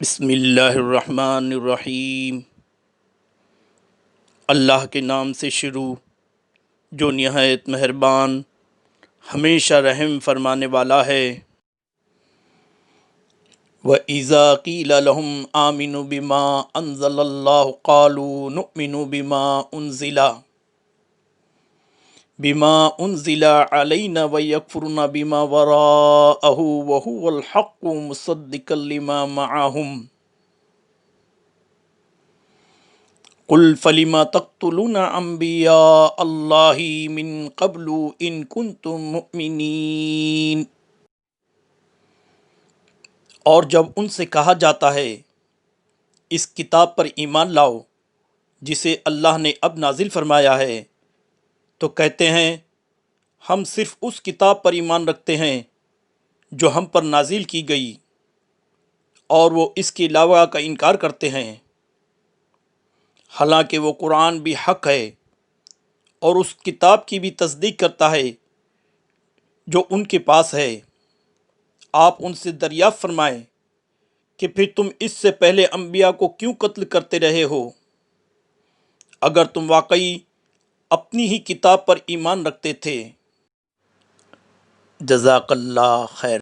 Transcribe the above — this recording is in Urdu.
بسم اللہ الرحمن الرحیم۔ اللہ کے نام سے شروع جو نہایت مہربان ہمیشہ رحم فرمانے والا ہے۔ وَإِذَا قِيلَ لَهُمْ آمِنُوا بِمَا أَنزَلَ اللَّهُ قَالُوا نُؤْمِنُ بِمَا أُنزِلَ عَلَيْنَا وَيَكْفُرُونَ بِمَا وَرَاءَهُ وَهُوَ الْحَقُّ مُصَدِّقًا لِمَا مَعَهُمْ قل فلم تقتلون انبیاء اللہ من قبل ان کنتم مؤمنین۔ اور جب ان سے کہا جاتا ہے اس کتاب پر ایمان لاؤ جسے اللہ نے اب نازل فرمایا ہے، تو کہتے ہیں ہم صرف اس کتاب پر ایمان رکھتے ہیں جو ہم پر نازل کی گئی، اور وہ اس کے علاوہ کا انکار کرتے ہیں، حالانکہ وہ قرآن بھی حق ہے اور اس کتاب کی بھی تصدیق کرتا ہے جو ان کے پاس ہے۔ آپ ان سے دریافت فرمائیں کہ پھر تم اس سے پہلے انبیاء کو کیوں قتل کرتے رہے ہو، اگر تم واقعی اپنی ہی کتاب پر ایمان رکھتے تھے۔ جزاک اللہ خیر۔